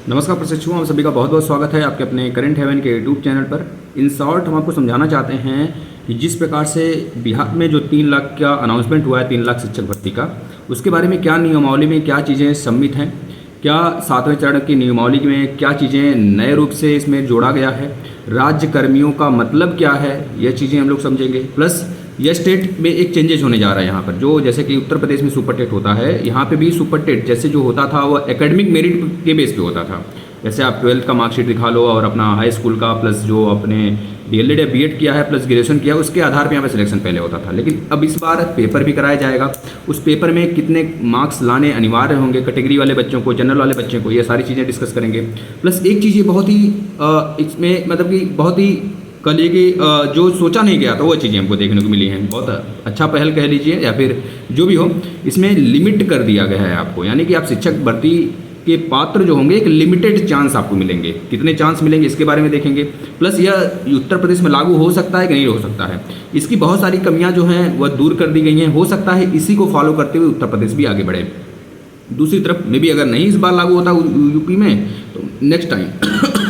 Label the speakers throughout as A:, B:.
A: नमस्कार प्रशिक्षुओं, हम सभी का बहुत बहुत स्वागत है आपके अपने करंट हेवन के यूट्यूब चैनल पर। इन शॉर्ट हम आपको समझाना चाहते हैं कि जिस प्रकार से बिहार में जो 3 लाख का अनाउंसमेंट हुआ है, 3 लाख शिक्षक भर्ती का, उसके बारे में क्या नियमावली में क्या चीज़ें सम्मिलित हैं, क्या 7वें चरण की नियमावली में क्या चीज़ें नए रूप से इसमें जोड़ा गया है, राज्य कर्मियों का मतलब क्या है, यह चीज़ें हम लोग समझेंगे। प्लस यह स्टेट में एक चेंजेस होने जा रहा है यहाँ पर, जो जैसे कि उत्तर प्रदेश में सुपर टेट होता है, यहाँ पे भी सुपर टेट जैसे जो होता था वह एकेडमिक मेरिट के बेस पे होता था। जैसे आप 12th का मार्कशीट दिखा लो और अपना हाई स्कूल का प्लस जो अपने डीएलएड या बीएड किया है प्लस ग्रेजुएशन किया है, उसके आधार पे यहाँ पे सिलेक्शन पहले होता था। लेकिन अब इस बार पेपर भी कराया जाएगा, उस पेपर में कितने मार्क्स लाने अनिवार्य होंगे कैटेगरी वाले बच्चों को, जनरल वाले बच्चों को, ये सारी चीज़ें डिस्कस करेंगे। प्लस एक चीज़ ये बहुत ही इसमें मतलब कि बहुत ही कल ये कि जो सोचा नहीं गया था वो चीज़ें हमको देखने को मिली हैं। बहुत अच्छा पहल कह लीजिए या फिर जो भी हो, इसमें लिमिट कर दिया गया है आपको, यानी कि आप शिक्षक भर्ती के पात्र जो होंगे एक लिमिटेड चांस आपको मिलेंगे। कितने चांस मिलेंगे इसके बारे में देखेंगे। प्लस यह उत्तर प्रदेश में लागू हो सकता है कि नहीं हो सकता है, इसकी बहुत सारी कमियां जो हैं वह दूर कर दी गई हैं। हो सकता है इसी को फॉलो करते हुए उत्तर प्रदेश भी आगे बढ़े। दूसरी तरफ में भी अगर नहीं इस बार लागू होता यूपी में, तो नेक्स्ट टाइम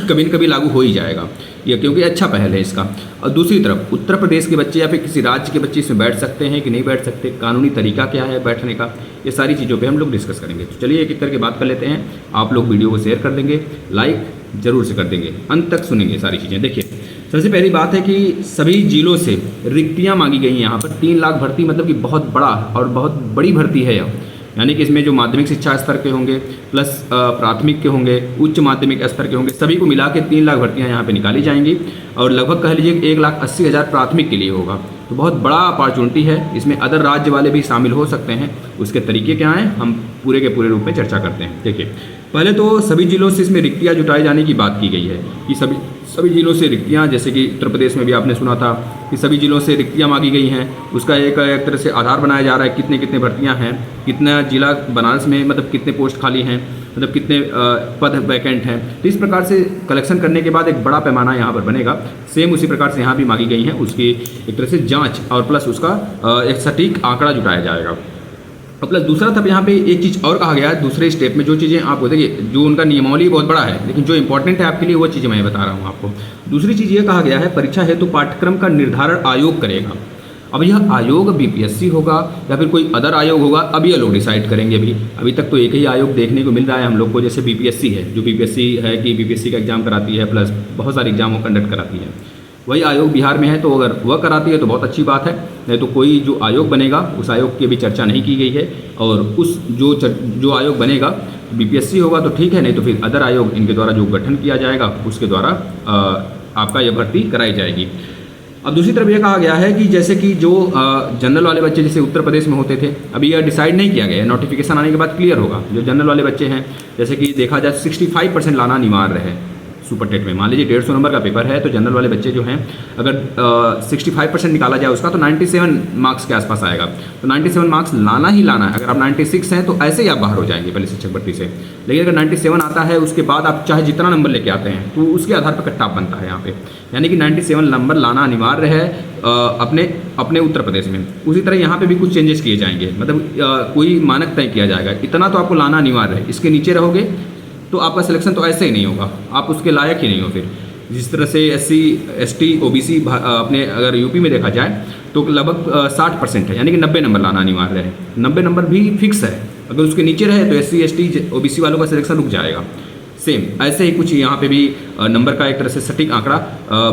A: कभी न कभी लागू हो ही जाएगा ये, क्योंकि अच्छा पहल है इसका। और दूसरी तरफ उत्तर प्रदेश के बच्चे या फिर किसी राज्य के बच्चे इसमें बैठ सकते हैं कि नहीं बैठ सकते, कानूनी तरीका क्या है बैठने का, ये सारी चीज़ों पे हम लोग डिस्कस करेंगे। तो चलिए एक एक करके बात कर लेते हैं। आप लोग वीडियो को शेयर कर देंगे, लाइक जरूर से कर देंगे, अंत तक सुनेंगे सारी चीज़ें। देखिए, सबसे पहली बात है कि सभी जिलों से रिक्तियाँ मांगी गई हैं यहाँ पर। 3 लाख भर्ती मतलब कि बहुत बड़ा और बहुत बड़ी भर्ती है यह, यानी कि इसमें जो माध्यमिक शिक्षा स्तर के होंगे प्लस प्राथमिक के होंगे, उच्च माध्यमिक स्तर के होंगे, सभी को मिला के 3 लाख भर्तियाँ यहाँ पे निकाली जाएंगी। और लगभग कह लीजिए 1,80,000 प्राथमिक के लिए होगा, तो बहुत बड़ा अपॉर्चुनिटी है। इसमें अदर राज्य वाले भी शामिल हो सकते हैं। उसके तरीके क्या हैं हम पूरे के पूरे रूप में चर्चा करते हैं। देखिए, पहले तो सभी जिलों से इसमें रिक्तियाँ जुटाए जाने की बात की गई है कि सभी जिलों से रिक्तियाँ, जैसे कि उत्तर प्रदेश में भी आपने सुना था कि सभी जिलों से रिक्तियाँ मांगी गई हैं। उसका एक तरह से आधार बनाया जा रहा है कितने कितने भर्तियाँ हैं, कितना जिला बनारस में मतलब कितने पोस्ट खाली हैं, मतलब कितने पद वैकेंट हैं। तो इस प्रकार से कलेक्शन करने के बाद एक बड़ा पैमाना यहाँ पर बनेगा। सेम उसी प्रकार से यहाँ भी मांगी गई हैं, उसकी एक तरह से जाँच और प्लस उसका एक सटीक आंकड़ा जुटाया जाएगा। और प्लस दूसरा तब यहाँ पे एक चीज़ और कहा गया है दूसरे स्टेप में, जो चीज़ें आपको देखिए, जो उनका नियमावली बहुत बड़ा है लेकिन जो इंपॉर्टेंट है आपके लिए वो चीज़ें मैं बता रहा हूँ आपको। दूसरी चीज़ ये कहा गया है परीक्षा हेतु पाठ्यक्रम का निर्धारण आयोग करेगा। अब यह आयोग बीपीएससी होगा या फिर कोई अदर आयोग होगा, अब ये लोग डिसाइड करेंगे। अभी तक तो एक ही आयोग देखने को मिल रहा है हम लोग को, जैसे बीपीएससी है, जो बीपीएससी है कि बीपीएससी का एग्जाम कराती है प्लस बहुत सारे एग्जाम वो कंडक्ट कराती है। वही आयोग बिहार में है, तो अगर वह कराती है तो बहुत अच्छी बात है, नहीं तो कोई जो आयोग बनेगा उस आयोग की भी चर्चा नहीं की गई है। और उस जो आयोग बनेगा बीपीएससी होगा तो ठीक है, नहीं तो फिर अदर आयोग इनके द्वारा जो गठन किया जाएगा उसके द्वारा आपका यह भर्ती कराई जाएगी। अब दूसरी तरफ यह कहा गया है कि जैसे कि जो जनरल वाले बच्चे जैसे उत्तर प्रदेश में होते थे, अभी यह डिसाइड नहीं किया गया है, नोटिफिकेशन आने के बाद क्लियर होगा। जो जनरल वाले बच्चे हैं, जैसे कि देखा जाए 65% लाना अनिवार्य है सुपर टेट में। मान लीजिए 150 नंबर का पेपर है, तो जनरल वाले बच्चे जो हैं अगर 65% निकाला जाए उसका, तो 97 मार्क्स के आसपास आएगा। तो 97 मार्क्स लाना ही लाना है। अगर आप 96 हैं तो ऐसे ही आप बाहर हो जाएंगे पहले शिक्षक भर्ती से। लेकिन अगर 97 आता है उसके बाद आप चाहे जितना नंबर लेके आते हैं तो उसके आधार पर कट ऑफ बनता है यहाँ पे, यानी कि 97 नंबर लाना अनिवार्य है अपने उत्तर प्रदेश में। उसी तरह यहाँ पे भी कुछ चेंजेस किए जाएंगे, मतलब कोई मानक तय किया जाएगा, इतना तो आपको लाना अनिवार्य है। इसके नीचे रहोगे तो आपका सिलेक्शन तो ऐसे ही नहीं होगा, आप उसके लायक ही नहीं हो। फिर जिस तरह से SC ST OBC अपने अगर यूपी में देखा जाए तो लगभग 60% है, यानी कि 90 नंबर लाना अनिवार्य है। 90 नंबर भी फिक्स है, अगर उसके नीचे रहे तो SC ST OBC वालों का सिलेक्शन रुक जाएगा। सेम ऐसे ही कुछ यहाँ पे भी नंबर का एक तरह से सटीक आंकड़ा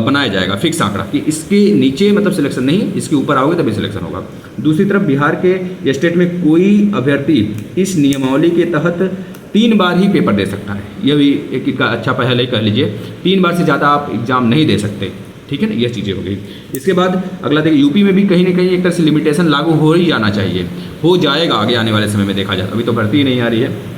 A: बनाया जाएगा, फिक्स आंकड़ा, कि इसके नीचे मतलब सिलेक्शन नहीं, इसके ऊपर आओगे तभी सिलेक्शन होगा। दूसरी तरफ बिहार के स्टेट में कोई अभ्यर्थी इस नियमावली के तहत 3 बार ही पेपर दे सकता है। यह भी एक अच्छा पहल है, कह लीजिए 3 बार से ज़्यादा आप एग्जाम नहीं दे सकते, ठीक है ना, यह चीज़ें हो गई। इसके बाद अगला देखिए, यूपी में भी कहीं ना कहीं एक तरह से लिमिटेशन लागू हो ही जाना चाहिए, हो जाएगा आगे आने वाले समय में देखा जाए। अभी तो भर्ती ही नहीं आ रही है,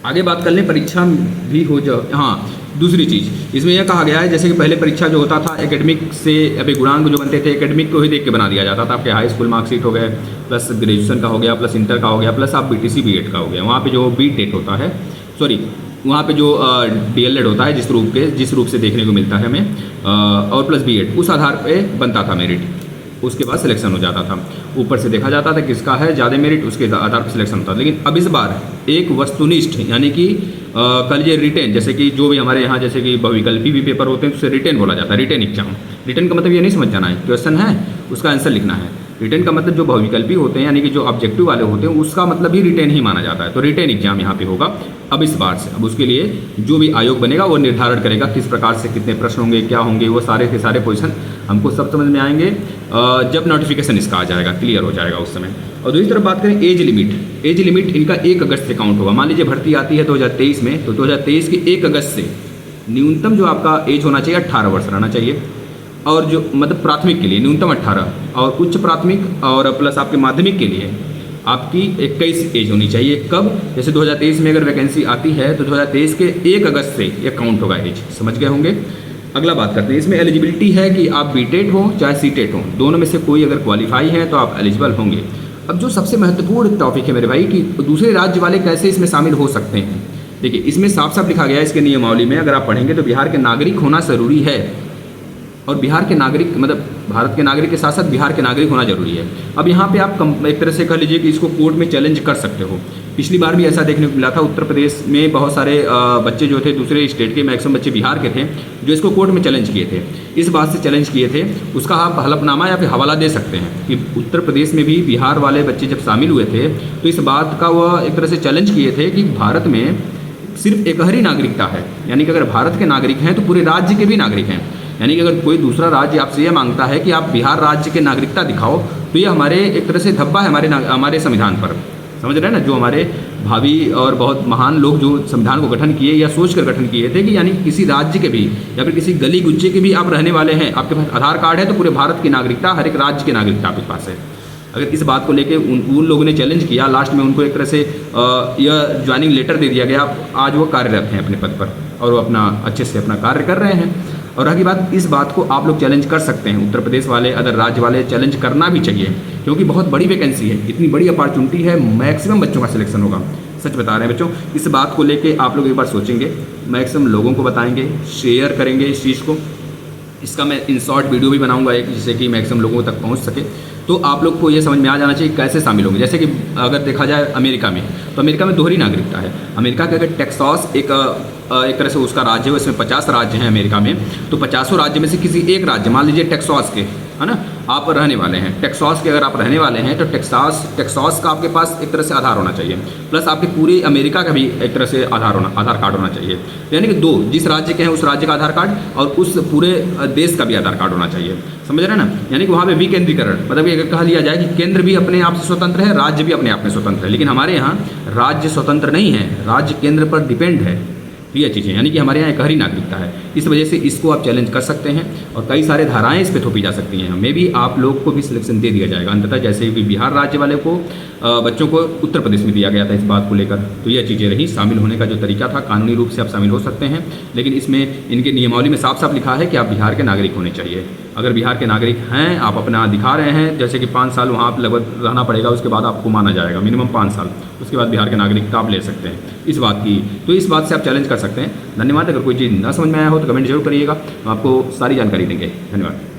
A: आगे बात कर लें। परीक्षा भी हो जाए। हाँ, दूसरी चीज़ इसमें यह कहा गया है, जैसे कि पहले परीक्षा जो होता था एकेडमिक से, अभी गुणांक जो बनते थे एकेडमिक को ही देख के बना दिया जाता था। आपके हाई स्कूल मार्कशीट हो गए, प्लस ग्रेजुएशन का हो गया, प्लस इंटर का हो गया, प्लस आप BTC BEd का हो गया। वहाँ पे जो BTET होता है, वहाँ पे जो DLED होता है, जिस रूप से देखने को मिलता है हमें, और प्लस BEd, उस आधार पे बनता था मेरिट। उसके बाद सिलेक्शन हो जाता था, ऊपर से देखा जाता था किसका है ज़्यादा मेरिट, उसके आधार पर सिलेक्शन होता था। लेकिन अब इस बार एक वस्तुनिष्ठ यानी कि कह लीजिए रिटेन, जैसे कि जो भी हमारे यहाँ जैसे कि बहुविकल्पी भी पेपर होते हैं तो उसे रिटेन बोला जाता है, रिटेन एग्जाम। रिटेन का मतलब ये नहीं समझ जाना है, क्वेश्चन है उसका आंसर लिखना है। रिटेन का मतलब जो बहुविकल्पी होते हैं यानी कि जो ऑब्जेक्टिव वाले होते हैं उसका मतलब ही रिटेन ही माना जाता है। तो रिटेन एग्जाम यहाँ पे होगा अब इस बार से। अब उसके लिए जो भी आयोग बनेगा वो निर्धारण करेगा किस प्रकार से कितने प्रश्न होंगे, क्या होंगे, वो सारे के सारे पोजीशन हमको सब समझ में आएंगे जब नोटिफिकेशन इसका आ जाएगा, क्लियर हो जाएगा उस समय। और दूसरी तरफ बात करें एज लिमिट, एज लिमिट इनका 1 अगस्त से काउंट होगा। मान लीजिए भर्ती आती है 2023 में, तो 2023 के 1 अगस्त से न्यूनतम जो आपका एज होना चाहिए 18 वर्ष रहना चाहिए। और जो मतलब प्राथमिक के लिए न्यूनतम 18 और उच्च प्राथमिक और प्लस आपके माध्यमिक के लिए आपकी 21 एज होनी चाहिए। कब? जैसे 2023 में अगर वैकेंसी आती है तो 2023 के 1 अगस्त से ये काउंट होगा एज, समझ गए होंगे। अगला बात करते हैं, इसमें एलिजिबिलिटी है कि आप बीटेट हो चाहे सीटेट हो, दोनों में से कोई अगर क्वालिफाई है तो आप एलिजिबल होंगे। अब जो सबसे महत्वपूर्ण टॉपिक है मेरे भाई कि दूसरे राज्य वाले कैसे इसमें शामिल हो सकते हैं। देखिए इसमें साफ साफ लिखा गया है इसके नियमावली में, अगर आप पढ़ेंगे तो बिहार के नागरिक होना ज़रूरी है। और बिहार के नागरिक मतलब भारत के नागरिक के साथ साथ बिहार के नागरिक होना जरूरी है। अब यहाँ पे आप एक तरह से कह लीजिए कि इसको कोर्ट में चैलेंज कर सकते हो। पिछली बार भी ऐसा देखने को मिला था, उत्तर प्रदेश में बहुत सारे बच्चे जो थे दूसरे स्टेट के, मैक्सिमम बच्चे बिहार के थे जो इसको कोर्ट में चैलेंज किए थे। इस बात से चैलेंज किए थे, उसका आप हलफनामा या फिर हवाला दे सकते हैं कि उत्तर प्रदेश में भी बिहार वाले बच्चे जब शामिल हुए थे तो इस बात का वह एक तरह से चैलेंज किए थे कि भारत में सिर्फ एक ही नागरिकता है, यानी कि अगर भारत के नागरिक हैं तो पूरे राज्य के भी नागरिक हैं। यानी कि अगर कोई दूसरा राज्य आपसे ये मांगता है कि आप बिहार राज्य के नागरिकता दिखाओ तो ये हमारे एक तरह से धब्बा है हमारे संविधान पर, समझ रहे हैं ना। जो हमारे भावी और बहुत महान लोग जो संविधान को गठन किए या सोच कर गठन किए थे कि यानी किसी राज्य के भी या फिर किसी गली गुच्चे के भी आप रहने वाले हैं, आपके पास आधार कार्ड है तो पूरे भारत की नागरिकता, हर एक राज्य की नागरिकता आपके पास है। अगर इस बात को लेके उन लोगों ने चैलेंज किया, लास्ट में उनको एक तरह से यह ज्वाइनिंग लेटर दे दिया गया। आज वो कार्यरत हैं अपने पद पर और वो अपना अच्छे से अपना कार्य कर रहे हैं। और रही बात, इस बात को आप लोग चैलेंज कर सकते हैं, उत्तर प्रदेश वाले, अदर राज्य वाले चैलेंज करना भी चाहिए क्योंकि बहुत बड़ी वैकेंसी है, इतनी बड़ी अपॉर्चुनिटी है, मैक्सिमम बच्चों का सिलेक्शन होगा। सच बता रहे हैं बच्चों, इस बात को लेके आप लोग एक बार सोचेंगे, मैक्सिमम लोगों को बताएंगे, शेयर करेंगे इस चीज़ को। इसका मैं इन शॉर्ट वीडियो भी बनाऊंगा एक, जिससे कि मैक्सिमम लोगों तक पहुंच सके। तो आप लोग को ये समझ में आ जाना चाहिए कैसे शामिल होंगे। जैसे कि अगर देखा जाए अमेरिका में, तो अमेरिका में दोहरी नागरिकता है। अमेरिका का अगर टेक्सास एक तरह से उसका राज्य है, उसमें 50 राज्य हैं अमेरिका में, तो 50 राज्य में से किसी एक राज्य, मान लीजिए टेक्सास के, है ना, आप रहने वाले हैं, टेक्सास के अगर आप रहने वाले हैं तो टेक्सास का आपके पास एक तरह से आधार होना चाहिए, प्लस आपके पूरे अमेरिका का भी एक तरह से आधार कार्ड होना चाहिए। यानी कि दो, जिस राज्य के हैं उस राज्य का आधार कार्ड और उस पूरे देश का भी आधार कार्ड होना चाहिए, समझ रहे हैं ना। यानी कि वहाँ पे विकेंद्रीकरण, मतलब ये कहा लिया जाए कि केंद्र भी अपने आप से स्वतंत्र है, राज्य भी अपने आप में स्वतंत्र है। लेकिन हमारे यहाँ राज्य स्वतंत्र नहीं है, राज्य केंद्र पर डिपेंड है। ये चीज़ें यानी कि हमारे यहाँ एकहरी नागरिकता है, इस वजह से इसको आप चैलेंज कर सकते हैं और कई सारे धाराएं इस पर थोपी जा सकती हैं। हमें भी आप लोग को भी सिलेक्शन दे दिया जाएगा अंततः, जैसे कि बिहार राज्य वाले को बच्चों को उत्तर प्रदेश में दिया गया था इस बात को लेकर। तो ये चीज़ें रही, शामिल होने का जो तरीका था कानूनी रूप से आप शामिल हो सकते हैं, लेकिन इसमें इनके नियमावली में साफ साफ लिखा है कि आप बिहार के नागरिक होने चाहिए। अगर बिहार के नागरिक हैं, आप अपना दिखा रहे हैं, जैसे कि 5 साल वहाँ आप लगभग रहना पड़ेगा, उसके बाद आपको माना जाएगा, मिनिमम 5 साल, उसके बाद बिहार के नागरिकता आप ले सकते हैं इस बात की। तो इस बात से आप चैलेंज कर सकते हैं। धन्यवाद। अगर कोई चीज़ ना समझ में आया हो तो कमेंट जरूर करिएगा, हम आपको सारी जानकारी देंगे। धन्यवाद।